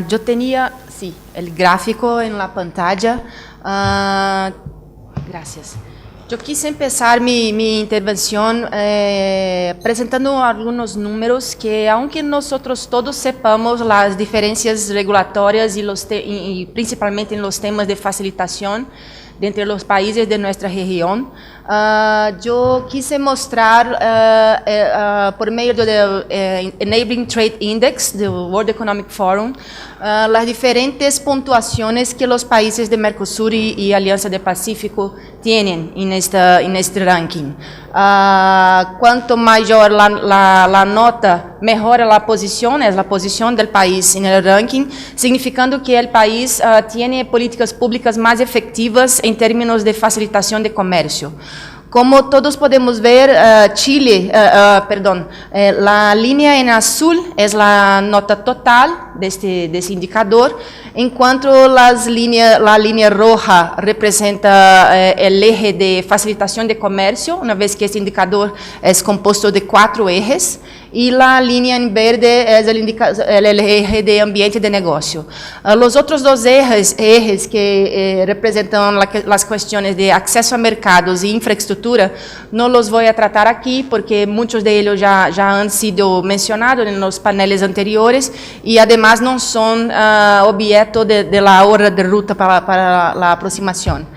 Yo tenía, sí, el gráfico en la pantalla. Gracias. Yo quise empezar mi intervención presentando algunos números que, aunque nosotros todos sepamos las diferencias regulatorias y principalmente en los temas de facilitación de entre los países de nuestra región, yo quise mostrar por medio del Enabling Trade Index del World Economic Forum las diferentes puntuaciones que los países de Mercosur y Alianza del Pacífico tienen en este ranking. Cuanto mayor la nota, mejor la posición, es la posición del país en el ranking, significando que el país tiene políticas públicas más efectivas en términos de facilitación de comercio. Como todos podemos ver, Chile, la línea en azul es la nota total de este indicador, en cuanto la línea roja representa el eje de facilitación de comercio, una vez que este indicador es compuesto de 4 ejes, y la línea en verde es el eje de ambiente de negocio. Los otros 2 ejes que representan las cuestiones de acceso a mercados y infraestructura, no los voy a tratar aquí porque muchos de ellos ya han sido mencionados en los paneles anteriores y además no son objeto de la hoja de ruta para la aproximación.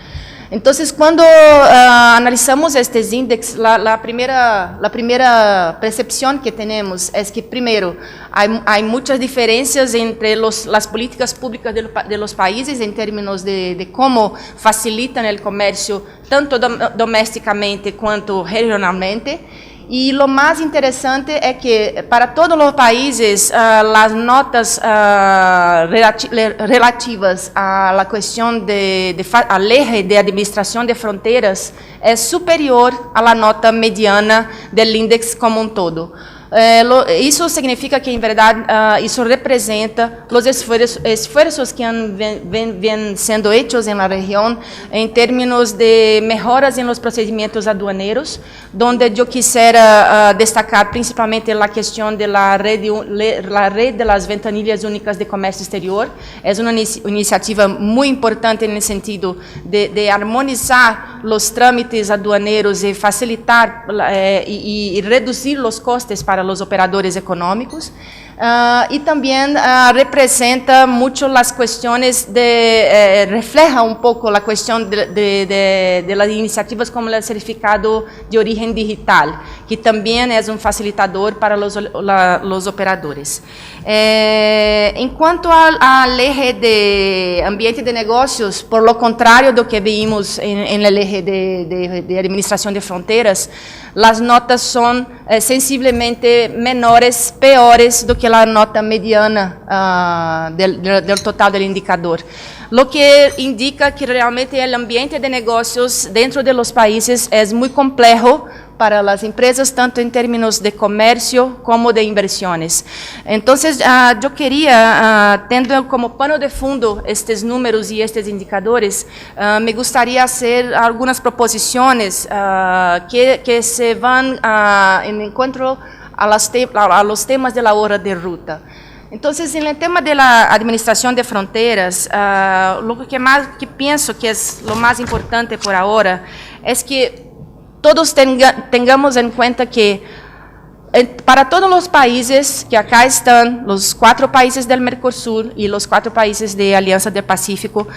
Entonces, cuando analizamos estos índices, la primera percepción que tenemos es que, primero, hay muchas diferencias entre las políticas públicas de los países en términos de cómo facilitan el comercio, tanto domésticamente cuanto regionalmente. Y lo más interesante es que para todos los países las notas relativas a la cuestión al eje de administración de fronteras es superior a la nota mediana del índice como un todo. Isso significa que, em verdade, isso representa os esforços que vêm sendo hechos na região em termos de melhoras nos procedimentos aduaneiros, onde eu quisiera destacar principalmente a questão da rede de las ventanilhas únicas de comércio exterior. É uma iniciativa muito importante no sentido de harmonizar os trâmites aduaneiros e facilitar e reduzir os custos para los operadores económicos, y también representa mucho las cuestiones refleja un poco la cuestión de las iniciativas como el certificado de origen digital, que también es un facilitador para los operadores. En cuanto al eje de ambiente de negocios, por lo contrario de lo que vimos en el eje de administración de fronteras, las notas son sensiblemente menores, peores do que a nota mediana del total del indicador. Lo que indica que realmente el ambiente de negocios dentro de los países es muy complejo para las empresas, tanto en términos de comercio como de inversiones. Entonces, yo quería, teniendo como pano de fondo estos números y estos indicadores, me gustaría hacer algunas proposiciones que se van en encuentro a los temas de la hoja de ruta. Entonces, en el tema de la administración de fronteras, lo que pienso que es lo más importante por ahora es que todos tengamos en cuenta que para todos los países que acá están, los 4 países del Mercosur y los 4 países de Alianza del Pacífico,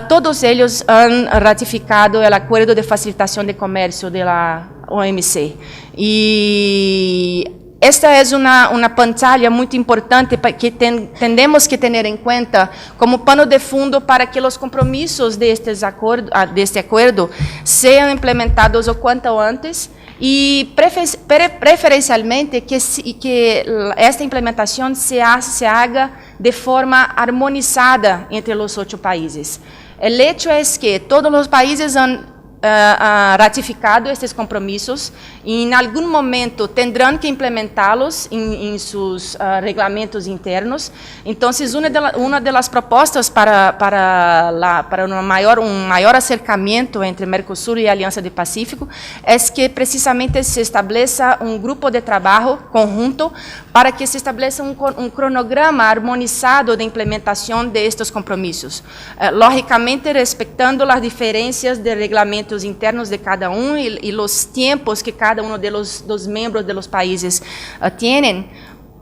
todos ellos han ratificado el Acuerdo de Facilitación de Comercio de la OMC. Y esta es una pantalla muy importante que tenemos que tener en cuenta como pano de fondo para que los compromisos de este acuerdo sean implementados o cuanto antes y preferencialmente que esta implementación se haga de forma armonizada entre los 8 países. El hecho es que todos los países han ratificado estes compromissos e em algum momento terão que implementá-los em seus regulamentos internos. Então, uma das propostas para um maior acercamento entre Mercosul e a Aliança do Pacífico é que precisamente se estabeleça um grupo de trabalho conjunto para que se estabeleça um cronograma harmonizado de implementação de estes compromissos, logicamente respeitando as diferenças de regulamentos internos de cada e os tempos que cada dos membros de los países têm,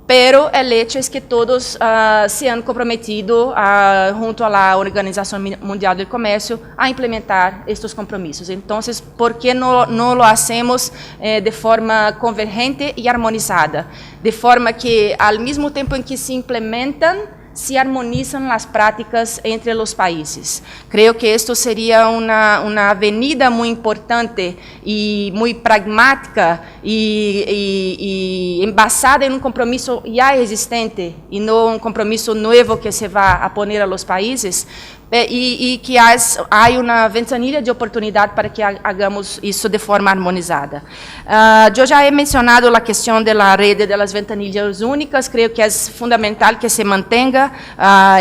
pero el hecho es que todos se han comprometido junto a la Organización Mundial del Comercio a implementar estos compromisos. Entonces, ¿por qué no lo hacemos de forma convergente y armonizada? De forma que, al mismo tiempo en que se implementan, se armonizam as práticas entre os países. Creio que isto seria uma avenida muito importante e muito pragmática e embasada em um compromisso já existente e não um compromisso novo que se vai a poner a los países, e que há uma ventanilha de oportunidade para que hagamos isso de forma harmonizada. Eu já he mencionado a questão da rede das ventanilhas únicas. Creio que é fundamental que se mantenha a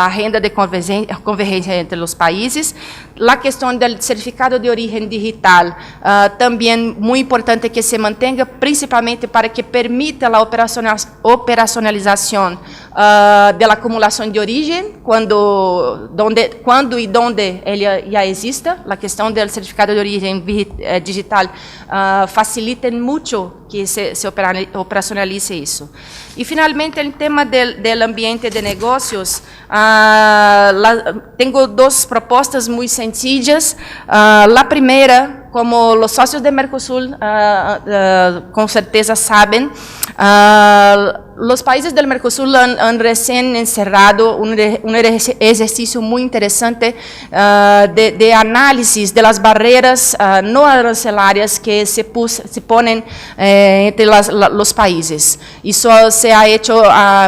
agenda de convergência entre os países. A questão do certificado de origem digital, também muito importante que se mantenha, principalmente para que permita a operacionalização da acumulação de origem, quando e onde ele já exista. A questão do certificado de origem digital facilita muito que se operacionalize isso. E, finalmente, o tema do ambiente de negócios, tenho duas propostas muito sencillas. A primeira, como os sócios de Mercosul com certeza sabem, os países do Mercosul han recém encerrado um exercício muito interessante de análise das barreiras não arancelárias que se põem entre os países. Isso se ha hecho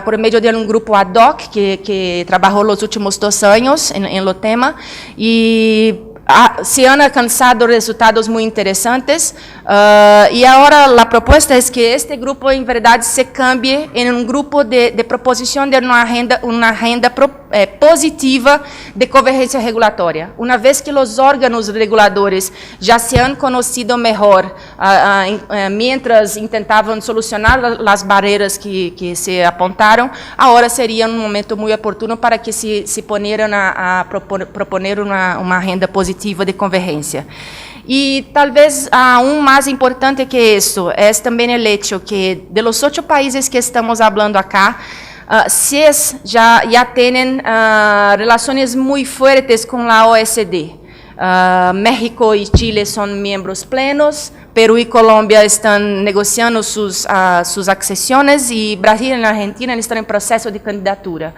por meio de um grupo ad hoc que trabalhou nos últimos 2 anos em lo tema e se han alcançado resultados muito interessantes, e agora a proposta é que este grupo, em verdade, se cambie em um grupo de proposição de uma agenda positiva de convergência regulatória. Uma vez que os órgãos reguladores já se han conhecido melhor, mientras tentavam solucionar as barreiras que se apontaram, agora seria um momento muito oportuno para que se ponieran a proponer uma agenda positiva de convergência. E talvez aún mais importante que isso é também o hecho que de los 8 países que estamos falando acá, 6 já têm relações muito fortes com a OECD. México e Chile são membros plenos, Perú y Colombia están negociando sus accesiones y Brasil y Argentina están en proceso de candidatura.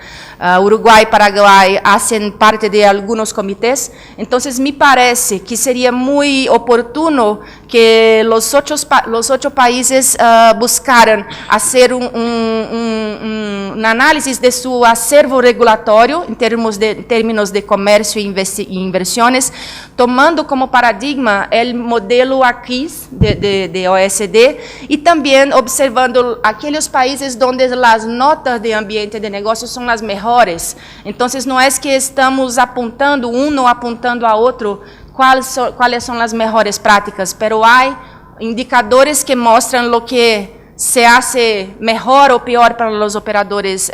Uruguay y Paraguay hacen parte de algunos comités. Entonces, me parece que sería muy oportuno que los 8 países buscaran hacer un análisis de su acervo regulatorio en términos de comercio e inversiones, tomando como paradigma el modelo AQUIS de OECD y también observando aquellos países donde las notas de ambiente de negocios son las mejores. Entonces, no es que estamos apuntando uno apuntando a otro cuáles son las mejores prácticas, pero hay indicadores que muestran lo que se hace mejor o peor para los operadores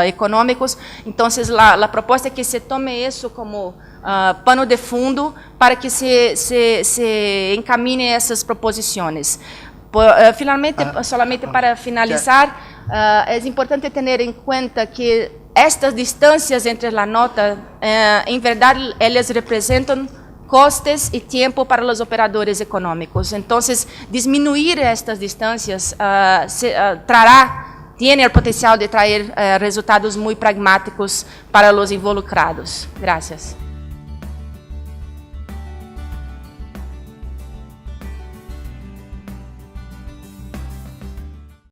económicos. Entonces, la propuesta es que se tome eso como pano de fundo para que se encamine essas proposições. Finalmente, solamente para finalizar, é importante ter em conta que estas distâncias entre a nota, em verdade, elas representam costes e tempo para os operadores econômicos. Então, diminuir estas distâncias tem o potencial de trazer resultados muito pragmáticos para os involucrados. Gracias.